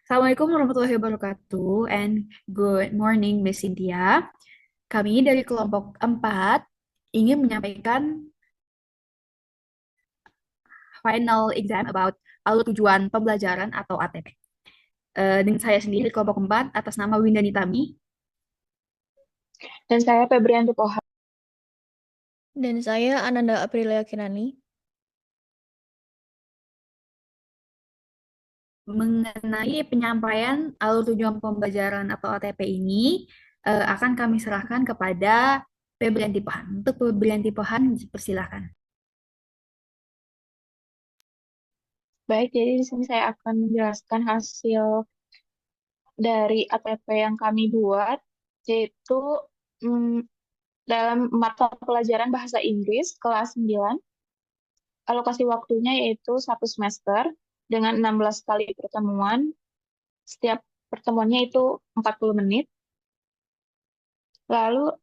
Assalamualaikum warahmatullahi wabarakatuh and good morning Miss Cynthia. Kami dari kelompok 4 ingin menyampaikan final exam about alur tujuan pembelajaran atau ATP. Dengan saya sendiri kelompok 4 atas nama Winda Nitami Dan saya Febrianti Poha. Dan saya Ananda Aprilia Kirani. mengenai penyampaian alur tujuan pembelajaran atau ATP ini akan kami serahkan kepada Febrianti Pohan. Untuk Febrianti Pohan, persilakan. Baik, jadi di sini saya akan menjelaskan hasil dari ATP yang kami buat, yaitu mm, dalam mata pelajaran Bahasa Inggris kelas 9, alokasi waktunya yaitu satu semester dengan 16 kali pertemuan, setiap pertemuannya itu 40 menit. Lalu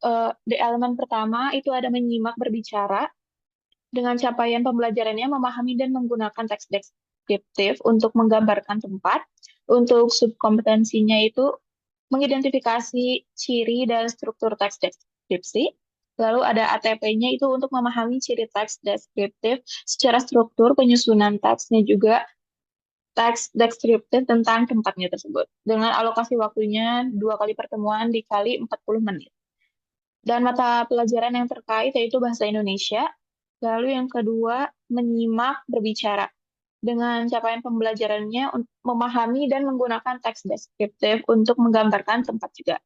di elemen pertama itu ada menyimak berbicara, dengan capaian pembelajarannya memahami dan menggunakan teks deskriptif untuk menggambarkan tempat. Untuk subkompetensinya itu mengidentifikasi ciri dan struktur teks deskripsi. Lalu ada ATP-nya itu untuk memahami ciri teks deskriptif secara struktur, penyusunan teksnya juga teks deskriptif tentang tempatnya tersebut. Dengan alokasi waktunya 2 kali pertemuan dikali 40 menit. Dan mata pelajaran yang terkait yaitu bahasa Indonesia. Lalu yang kedua, menyimak berbicara. Dengan capaian pembelajarannya memahami dan menggunakan teks deskriptif untuk menggambarkan tempat juga.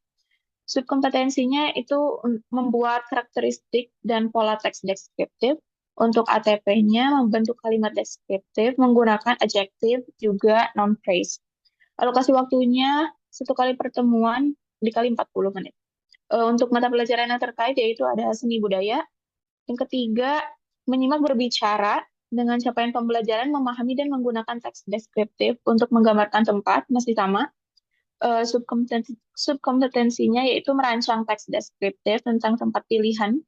Subkompetensinya itu membuat karakteristik dan pola teks deskriptif. Untuk ATP-nya membentuk kalimat deskriptif menggunakan adjektif juga noun phrase. Alokasi waktunya 1 kali pertemuan dikali 40 menit. Untuk mata pelajaran yang terkait yaitu ada seni budaya. Yang ketiga, menyimak berbicara dengan capaian pembelajaran memahami dan menggunakan teks deskriptif untuk menggambarkan tempat masih sama. Subkompetensinya yaitu merancang teks deskriptif tentang tempat pilihan.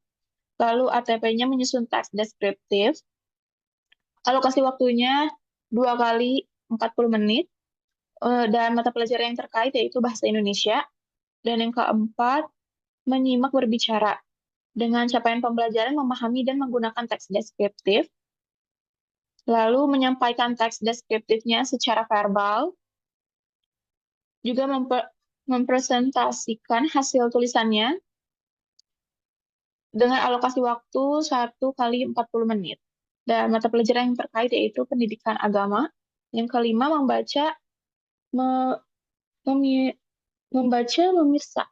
Lalu ATP-nya menyusun teks deskriptif. Alokasi waktunya 2 kali 40 menit. Dan mata pelajaran yang terkait yaitu bahasa Indonesia. Dan yang keempat, menyimak berbicara dengan capaian pembelajaran memahami dan menggunakan teks deskriptif, lalu menyampaikan teks deskriptifnya secara verbal, juga mempresentasikan hasil tulisannya dengan alokasi waktu 1 kali 40 menit. Dan mata pelajaran yang terkait yaitu pendidikan agama. Yang kelima, membaca, me- memi- membaca, memirsa,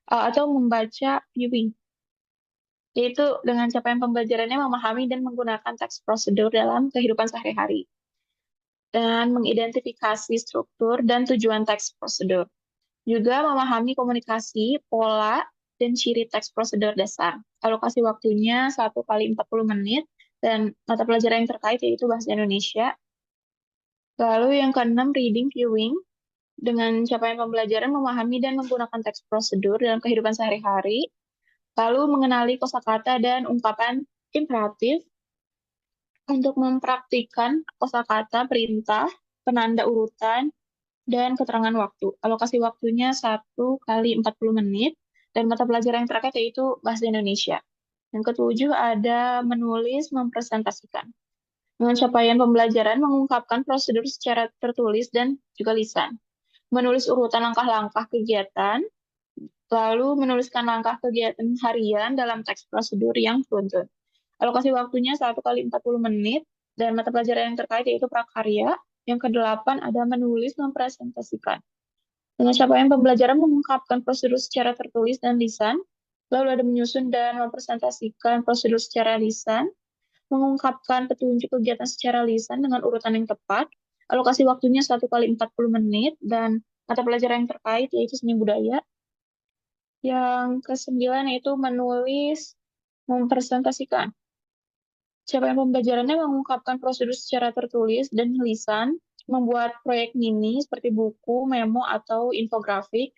atau membaca viewing, yaitu dengan capaian pembelajarannya memahami dan menggunakan teks prosedur dalam kehidupan sehari-hari, dan mengidentifikasi struktur dan tujuan teks prosedur. Juga memahami komunikasi, pola, dan ciri teks prosedur dasar. Alokasi waktunya 1 kali 40 menit, dan mata pelajaran yang terkait yaitu bahasa Indonesia. Lalu yang keenam, reading viewing, dengan capaian pembelajaran memahami dan menggunakan teks prosedur dalam kehidupan sehari-hari, lalu mengenali kosakata dan ungkapan imperatif untuk mempraktikkan kosakata perintah, penanda urutan, dan keterangan waktu. Alokasi waktunya 1 kali 40 menit, dan mata pelajaran yang terakhir yaitu bahasa Indonesia. Yang ketujuh ada menulis, mempresentasikan. Dengan capaian pembelajaran mengungkapkan prosedur secara tertulis dan juga lisan. Menulis urutan langkah-langkah kegiatan, lalu menuliskan langkah kegiatan harian dalam teks prosedur yang beruntun. Alokasi waktunya 1 kali 40 menit, dan mata pelajaran yang terkait yaitu prakarya. Yang kedelapan ada menulis, mempresentasikan. Dengan capaian pembelajaran mengungkapkan prosedur secara tertulis dan lisan, lalu ada menyusun dan mempresentasikan prosedur secara lisan, mengungkapkan petunjuk kegiatan secara lisan dengan urutan yang tepat. Alokasi waktunya 1 kali 40 menit, dan mata pelajaran yang terkait yaitu seni budaya. Yang kesembilan yaitu menulis, mempresentasikan. Capaian pembelajarannya mengungkapkan prosedur secara tertulis dan lisan, membuat proyek mini seperti buku, memo, atau infografik,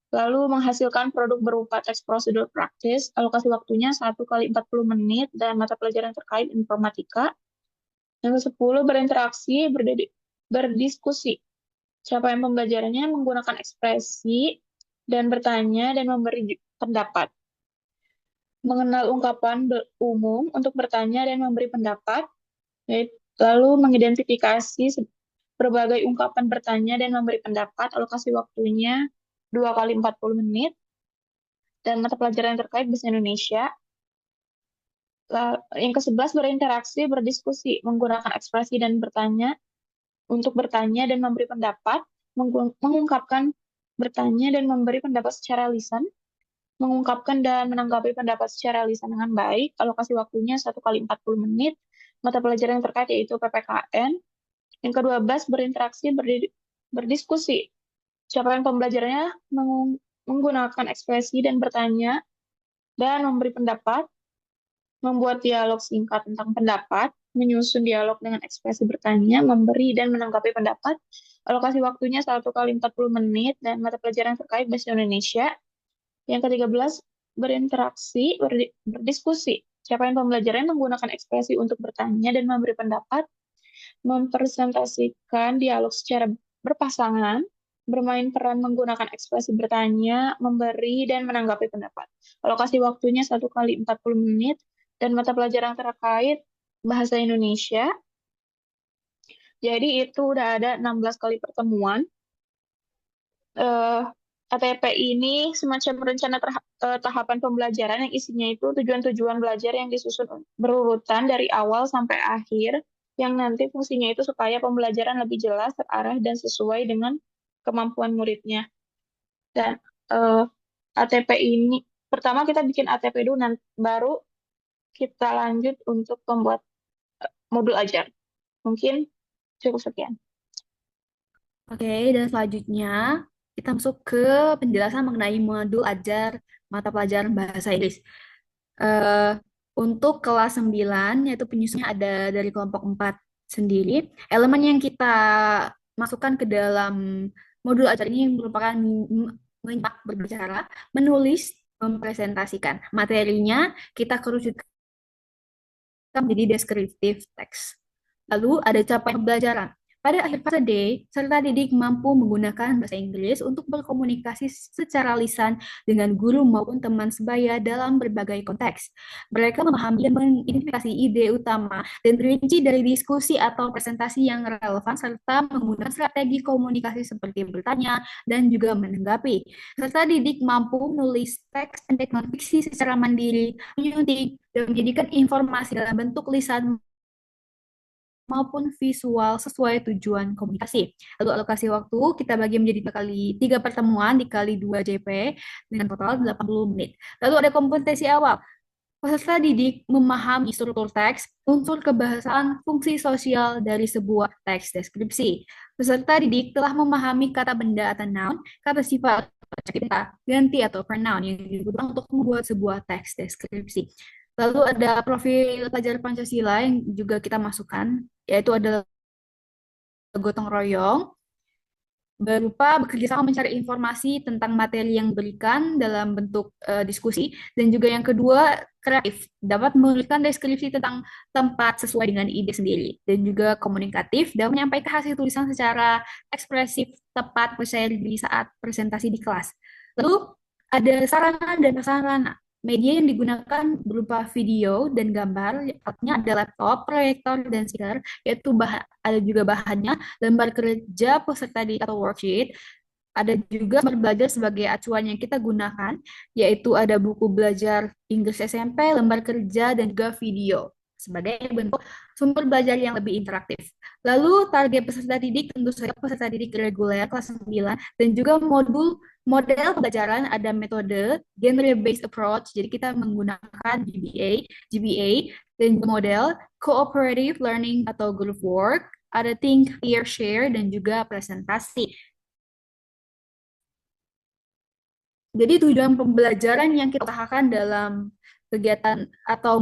lalu menghasilkan produk berupa teks prosedur praktis. Alokasi waktunya 1 kali 40 menit, dan mata pelajaran terkait informatika. Yang ke-10, berinteraksi, berdiskusi. Capaian pembelajarannya menggunakan ekspresi dan bertanya dan memberi pendapat. Mengenal ungkapan umum untuk bertanya dan memberi pendapat, lalu mengidentifikasi berbagai ungkapan bertanya dan memberi pendapat, alokasi waktunya 2 kali 40 menit, dan mata pelajaran yang terkait bahasa Indonesia. Yang ke-11 berinteraksi, berdiskusi, menggunakan ekspresi dan bertanya untuk bertanya dan memberi pendapat, mengungkapkan bertanya dan memberi pendapat secara lisan, mengungkapkan dan menanggapi pendapat secara lisan dengan baik, alokasi waktunya 1 kali 40 menit, mata pelajaran yang terkait yaitu PPKN. Yang ke-12 berinteraksi, berdiskusi. Capaian pembelajarannya menggunakan ekspresi dan bertanya dan memberi pendapat, membuat dialog singkat tentang pendapat, menyusun dialog dengan ekspresi bertanya, memberi dan menanggapi pendapat, alokasi waktunya 1 kali 40 menit, dan mata pelajaran terkait bahasa Indonesia. Yang ke-13, berinteraksi, berdiskusi. Capaian pembelajaran menggunakan ekspresi untuk bertanya dan memberi pendapat, mempresentasikan dialog secara berpasangan, bermain peran menggunakan ekspresi bertanya, memberi, dan menanggapi pendapat. Alokasi waktunya 1 kali 40 menit, dan mata pelajaran terkait bahasa Indonesia. Jadi itu udah ada 16 kali pertemuan. ATP ini semacam rencana tahapan pembelajaran yang isinya itu tujuan-tujuan belajar yang disusun berurutan dari awal sampai akhir, yang nanti fungsinya itu supaya pembelajaran lebih jelas, terarah, dan sesuai dengan kemampuan muridnya. Dan ATP ini, pertama kita bikin ATP dulu, nanti baru kita lanjut untuk membuat modul ajar. Mungkin cukup sekian. Oke, dan selanjutnya kita masuk ke penjelasan mengenai modul ajar mata pelajaran bahasa Inggris. Eh, untuk kelas 9, yaitu penyusunnya ada dari kelompok 4 sendiri. Elemen yang kita masukkan ke dalam modul ajar ini merupakan menyimak, berbicara, menulis, mempresentasikan. Materinya kita kerucutkan menjadi deskriptif teks. Lalu ada capaian pembelajaran. Pada akhir fase D, serta didik mampu menggunakan bahasa Inggris untuk berkomunikasi secara lisan dengan guru maupun teman sebaya dalam berbagai konteks. Mereka memahami dan mengidentifikasi ide utama dan rinci dari diskusi atau presentasi yang relevan serta menggunakan strategi komunikasi seperti bertanya dan juga menanggapi. Serta didik mampu menulis teks pendek non fiksi secara mandiri, menyuntik, dan menjadikan informasi dalam bentuk lisan maupun visual sesuai tujuan komunikasi. Lalu alokasi waktu kita bagi menjadi 3 pertemuan dikali 2 JP dengan total 80 menit. Lalu ada kompetensi awal. Peserta didik memahami struktur teks, unsur kebahasaan, fungsi sosial dari sebuah teks deskripsi. Peserta didik telah memahami kata benda atau noun, kata sifat, kata ganti atau pronoun yang dibutuhkan untuk membuat sebuah teks deskripsi. Lalu ada profil pelajar Pancasila yang juga kita masukkan, yaitu adalah gotong royong, berupa bekerja sama mencari informasi tentang materi yang diberikan dalam bentuk diskusi, dan juga yang kedua kreatif, dapat menuliskan deskripsi tentang tempat sesuai dengan ide sendiri, dan juga komunikatif, dan menyampaikan hasil tulisan secara ekspresif, tepat, percaya diri saat presentasi di kelas. Lalu ada sarana dan prasarana. Media yang digunakan berupa video dan gambar, artinya ada laptop, proyektor, dan speaker, yaitu ada juga bahannya, lembar kerja peserta di atau worksheet, ada juga sumber belajar sebagai acuan yang kita gunakan, yaitu ada buku belajar Inggris SMP, lembar kerja, dan juga video sebagai bentuk sumber belajar yang lebih interaktif. Lalu target peserta didik tentu saja peserta didik reguler kelas 9, dan juga model pembelajaran ada metode genre based approach. Jadi kita menggunakan GBA dan model cooperative learning atau group work, ada think, peer, share, dan juga presentasi. Jadi tujuan pembelajaran yang kita usahakan dalam kegiatan atau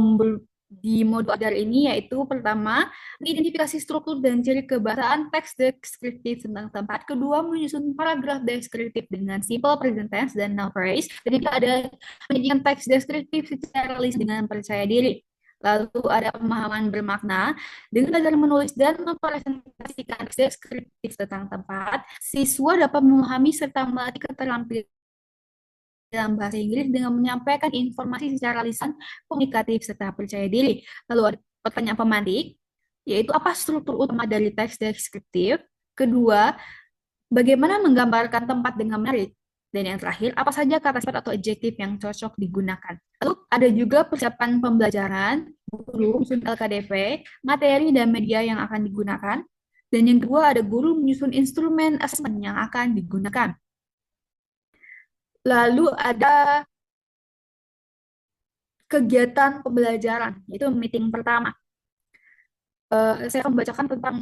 di modul ajar ini yaitu pertama, mengidentifikasi struktur dan ciri kebahasaan teks deskriptif tentang tempat. Kedua, menyusun paragraf deskriptif dengan simple present tense dan noun phrase. Dan juga ada menjadikan teks deskriptif secara lisan dengan percaya diri. Lalu ada pemahaman bermakna. Dengan belajar menulis dan mempresentasikan teks deskriptif tentang tempat, siswa dapat memahami serta melatih keterampilan dalam bahasa Inggris dengan menyampaikan informasi secara lisan, komunikatif, serta percaya diri. Lalu ada pertanyaan pemantik, yaitu apa struktur utama dari teks deskriptif? Kedua, bagaimana menggambarkan tempat dengan menarik? Dan yang terakhir, apa saja kata sifat atau adjektif yang cocok digunakan? Lalu ada juga persiapan pembelajaran, guru menyusun LKDP, materi dan media yang akan digunakan. Dan yang kedua ada guru menyusun instrumen asesmen yang akan digunakan. Lalu ada kegiatan pembelajaran, itu meeting pertama. Saya akan membacakan tentang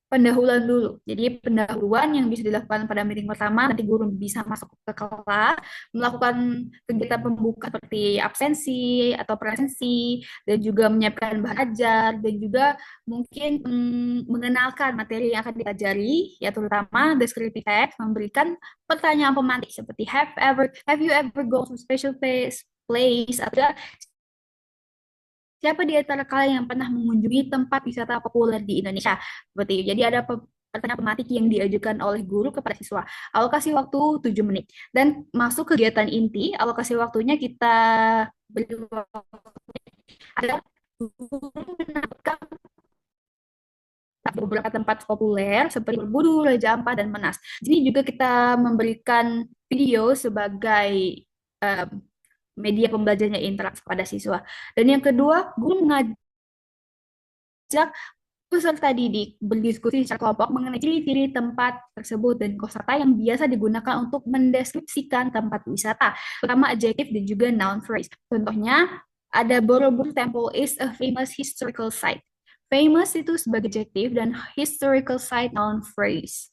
pendahuluan dulu. Jadi pendahuluan yang bisa dilakukan pada meeting pertama, nanti guru bisa masuk ke kelas, melakukan kegiatan pembuka seperti absensi atau presensi, dan juga menyiapkan bahan ajar, dan juga mungkin mengenalkan materi yang akan dipelajari, ya terutama descriptive text, memberikan pertanyaan pemantik seperti have you ever go to special place atau siapa di antara kalian yang pernah mengunjungi tempat wisata populer di Indonesia? Seperti itu. Jadi ada pertanyaan tematik yang diajukan oleh guru kepada siswa. Alokasi waktu 7 menit. Dan masuk kegiatan inti, alokasi waktunya kita beri ada guru menambahkan beberapa tempat populer seperti Borobudur, Raja Ampat, dan Monas. Di sini juga kita memberikan video sebagai eh, media pembelajarannya interaktif pada siswa. Dan yang kedua, guru mengajak peserta didik berdiskusi secara kelompok mengenai ciri-ciri tempat tersebut dan kosakata yang biasa digunakan untuk mendeskripsikan tempat wisata, terutama adjektif dan juga noun phrase. Contohnya, ada Borobudur Temple is a famous historical site. Famous itu sebagai adjektif dan historical site noun phrase.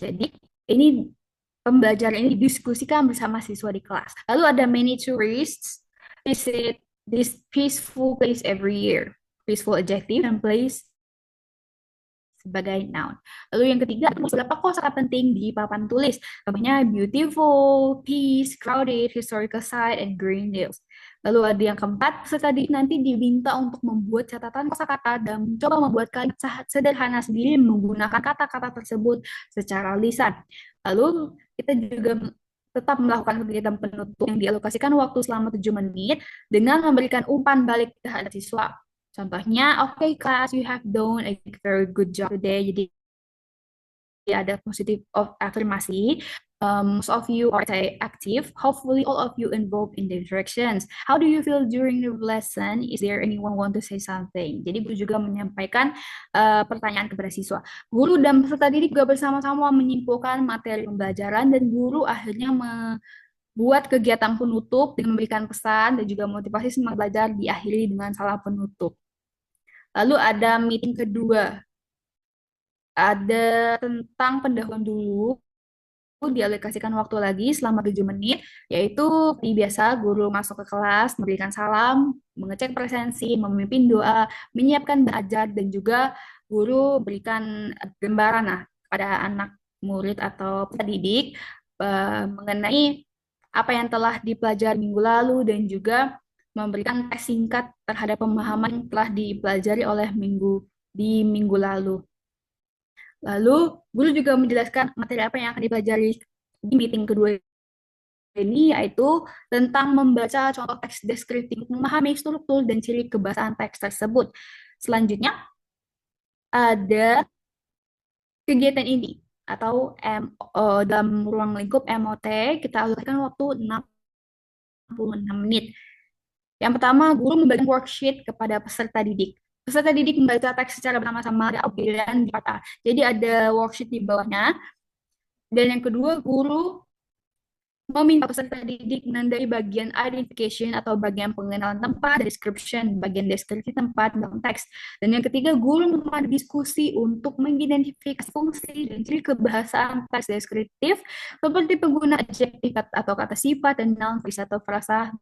Jadi, ini pembelajaran ini didiskusikan bersama siswa di kelas. Lalu ada many tourists visit this peaceful place every year. Peaceful adjective dan place sebagai noun. Lalu yang ketiga, beberapa kosakata penting di papan tulis. Contohnya beautiful, peace, crowded, historical site, and green hills. Lalu ada yang keempat, peserta didik nanti diminta untuk membuat catatan kosakata dan mencoba membuat kalimat sederhana sendiri menggunakan kata-kata tersebut secara lisan. Lalu kita juga tetap melakukan kegiatan penutup yang dialokasikan waktu selama 7 menit dengan memberikan umpan balik terhadap siswa. Contohnya, okay class, you have done a very good job today. Jadi ada positive of afirmasi. Most of you are active. Hopefully, all of you involved in the directions. How do you feel during the lesson? Is there anyone want to say something? Jadi guru juga menyampaikan pertanyaan kepada siswa. Guru dan peserta didik juga bersama-sama menyimpulkan materi pembelajaran dan guru akhirnya membuat kegiatan penutup dengan memberikan pesan dan juga motivasi semangat belajar diakhiri dengan salam penutup. Lalu ada meeting kedua. Ada tentang pendahuluan dulu, dialokasikan waktu lagi selama 7 menit, yaitu seperti biasa guru masuk ke kelas, memberikan salam, mengecek presensi, memimpin doa, menyiapkan belajar, dan juga guru berikan gambaran pada anak murid atau pendidik mengenai apa yang telah dipelajari minggu lalu dan juga memberikan tes singkat terhadap pemahaman yang telah dipelajari oleh di minggu lalu. Lalu, guru juga menjelaskan materi apa yang akan dipelajari di meeting kedua ini, yaitu tentang membaca contoh teks deskriptif, memahami struktur dan ciri kebahasaan teks tersebut. Selanjutnya, ada kegiatan ini, atau dalam ruang lingkup MOT, kita alokasikan waktu 66 menit. Yang pertama, guru membagikan worksheet kepada peserta didik. Peserta didik membaca teks secara bersama-sama ada pilihan kata. Jadi ada worksheet di bawahnya. Dan yang kedua, guru meminta peserta didik menandai bagian identification atau bagian pengenalan tempat, description, bagian deskripsi tempat dalam teks. Dan yang ketiga, guru memandu diskusi untuk mengidentifikasi fungsi dan ciri kebahasaan teks deskriptif seperti penggunaan adjektif atau kata sifat dan noun phrase atau frasa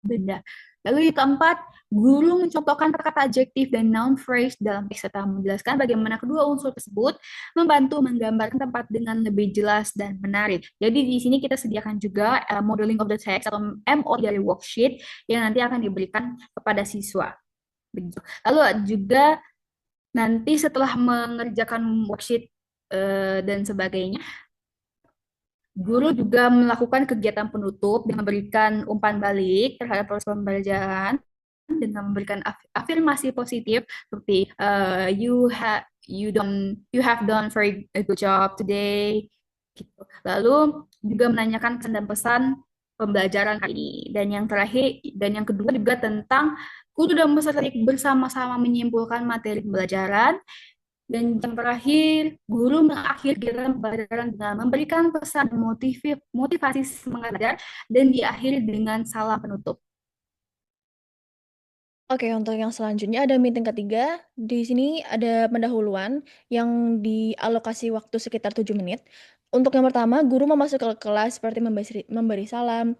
benda. Lalu yang keempat, guru mencontohkan kata adjektif dan noun phrase dalam teks serta menjelaskan bagaimana kedua unsur tersebut membantu menggambarkan tempat dengan lebih jelas dan menarik. Jadi di sini kita sediakan juga modeling of the text atau MO dari worksheet yang nanti akan diberikan kepada siswa. Begitu. Lalu juga nanti setelah mengerjakan worksheet dan sebagainya, guru juga melakukan kegiatan penutup dengan memberikan umpan balik terhadap proses pembelajaran dengan memberikan afirmasi positif seperti you have done very a good job today gitu. Lalu juga menanyakan kesan dan pesan pembelajaran kali ini. Dan yang terakhir dan yang kedua juga tentang guru dan peserta didik bersama-sama menyimpulkan materi pembelajaran dan yang terakhir, guru mengakhiri kegiatan pembelajaran dengan memberikan pesan motivasi semangat belajar dan diakhiri dengan salam penutup. Oke, untuk yang selanjutnya ada meeting ketiga. Di sini ada pendahuluan yang dialokasi waktu sekitar 7 menit. Untuk yang pertama, guru memasuk ke kelas seperti memberi salam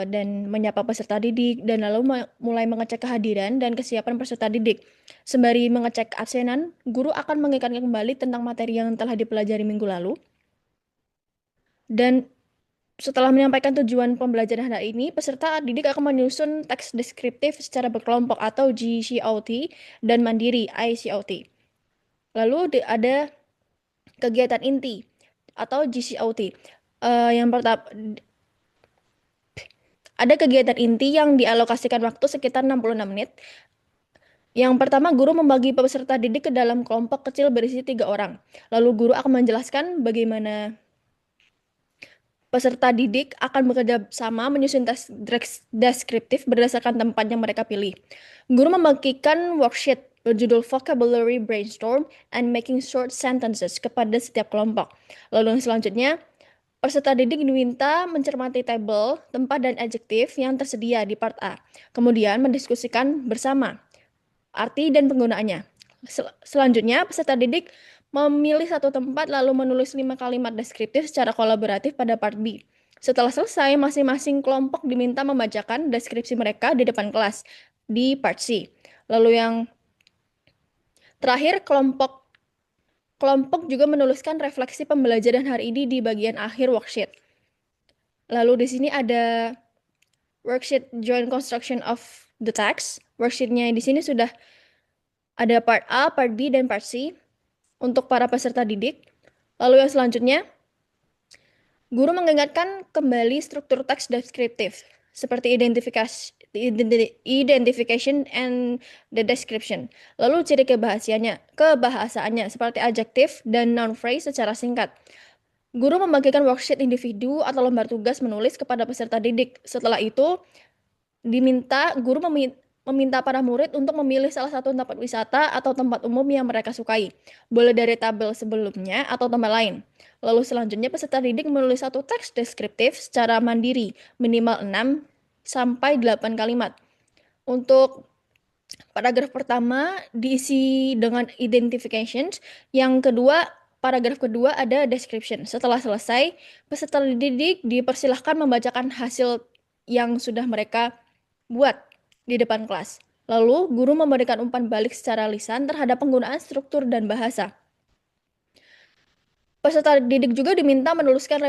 dan menyapa peserta didik dan lalu mulai mengecek kehadiran dan kesiapan peserta didik. Sembari mengecek absenan, guru akan mengingatkan kembali tentang materi yang telah dipelajari minggu lalu. Dan setelah menyampaikan tujuan pembelajaran hari ini, peserta didik akan menyusun teks deskriptif secara berkelompok atau GCOT dan mandiri ICOT. Lalu ada kegiatan inti atau GCOT. Yang pertama ada kegiatan inti yang dialokasikan waktu sekitar 66 menit. Yang pertama, guru membagi peserta didik ke dalam kelompok kecil berisi 3 orang. Lalu guru akan menjelaskan bagaimana peserta didik akan bekerja sama menyusun teks deskriptif berdasarkan tempat yang mereka pilih. Guru membagikan worksheet berjudul Vocabulary Brainstorm and Making Short Sentences kepada setiap kelompok. Lalu yang selanjutnya, peserta didik diminta mencermati tabel, tempat, dan adjektif yang tersedia di part A. Kemudian mendiskusikan bersama arti dan penggunaannya. Selanjutnya, peserta didik memilih satu tempat lalu menulis 5 kalimat deskriptif secara kolaboratif pada part B. Setelah selesai, masing-masing kelompok diminta membacakan deskripsi mereka di depan kelas di part C. Lalu yang terakhir, kelompok juga menuliskan refleksi pembelajaran hari ini di bagian akhir worksheet. Lalu di sini ada worksheet joint construction of the text. Worksheetnya di sini sudah ada part A, part B, dan part C untuk para peserta didik. Lalu yang selanjutnya, guru mengingatkan kembali struktur teks deskriptif seperti identification and the description. Lalu ciri kebahasaannya seperti adjektif dan noun phrase secara singkat. Guru membagikan worksheet individu atau lembar tugas menulis kepada peserta didik. Setelah itu, guru meminta para murid untuk memilih salah satu tempat wisata atau tempat umum yang mereka sukai. Boleh dari tabel sebelumnya atau tempat lain. Lalu selanjutnya peserta didik menulis satu teks deskriptif secara mandiri, minimal 6 sampai 8 kalimat. Untuk paragraf pertama diisi dengan identifications, yang kedua paragraf kedua ada description. Setelah selesai, peserta didik dipersilahkan membacakan hasil yang sudah mereka buat di depan kelas. Lalu, guru memberikan umpan balik secara lisan terhadap penggunaan struktur dan bahasa. Peserta didik juga diminta menuliskan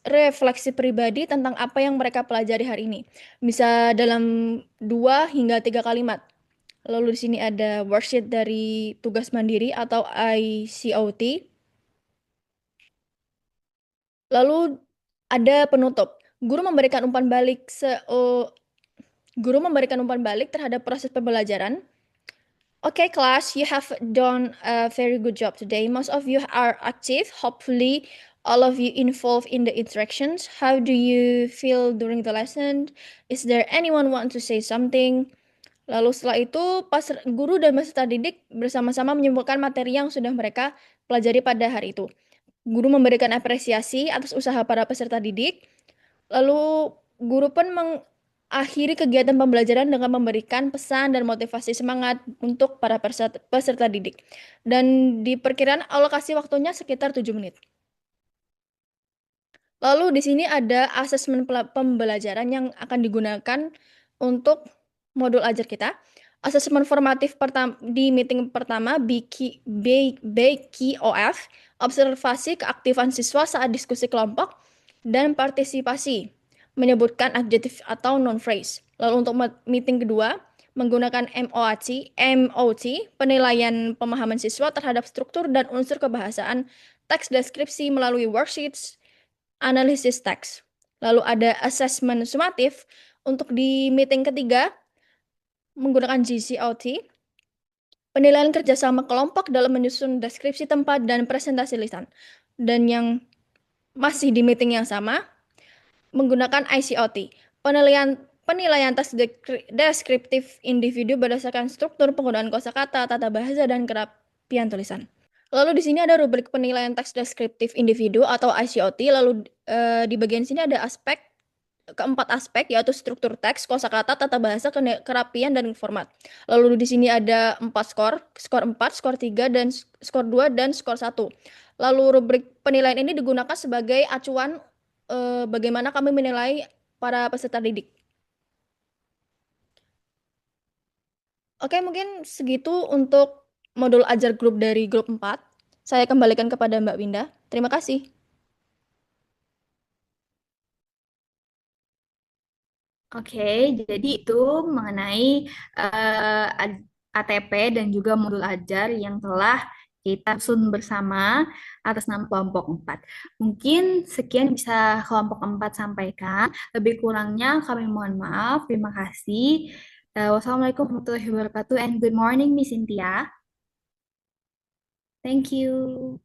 refleksi pribadi tentang apa yang mereka pelajari hari ini. Bisa dalam 2 hingga 3 kalimat. Lalu di sini ada worksheet dari tugas mandiri atau ICOT. Lalu ada penutup. Guru memberikan umpan balik terhadap proses pembelajaran. Okay, class, you have done a very good job today. Most of you are active. Hopefully, all of you involved in the interactions. How do you feel during the lesson? Is there anyone want to say something? Lalu setelah itu, guru dan peserta didik bersama-sama menyimpulkan materi yang sudah mereka pelajari pada hari itu. Guru memberikan apresiasi atas usaha para peserta didik. Lalu guru pun mengakhiri kegiatan pembelajaran dengan memberikan pesan dan motivasi semangat untuk para peserta didik. Dan diperkirakan alokasi waktunya sekitar 7 menit. Lalu di sini ada asesmen pembelajaran yang akan digunakan untuk modul ajar kita. Asesmen formatif di meeting pertama BKOF, observasi keaktifan siswa saat diskusi kelompok, dan partisipasi, menyebutkan adjektif atau non-phrase. Lalu untuk meeting kedua, menggunakan MOT, penilaian pemahaman siswa terhadap struktur dan unsur kebahasaan, teks deskripsi melalui worksheets, analisis teks. Lalu ada assessment sumatif. Untuk di meeting ketiga, menggunakan GCOT, penilaian kerjasama kelompok dalam menyusun deskripsi tempat dan presentasi lisan. Dan yang masih di meeting yang sama, menggunakan ICOT, penilaian teks deskriptif individu berdasarkan struktur penggunaan kosakata, tata bahasa, dan kerapian tulisan. Lalu di sini ada rubrik penilaian teks deskriptif individu atau ICOT. Lalu di bagian sini ada keempat aspek, yaitu struktur teks, kosakata, tata bahasa, kerapian, dan format. Lalu di sini ada 4 skor 4, skor 3, dan skor 2, dan skor 1. Lalu rubrik penilaian ini digunakan sebagai acuan bagaimana kami menilai para peserta didik. Oke, mungkin segitu untuk modul ajar grup dari grup 4. Saya kembalikan kepada Mbak Winda. Terima kasih. Oke, jadi itu mengenai ATP dan juga modul ajar yang telah kita susun bersama atas nama kelompok 4. Mungkin sekian bisa kelompok 4 sampaikan. Lebih kurangnya kami mohon maaf. Terima kasih. Wassalamualaikum warahmatullahi wabarakatuh and good morning Miss Cynthia. Thank you.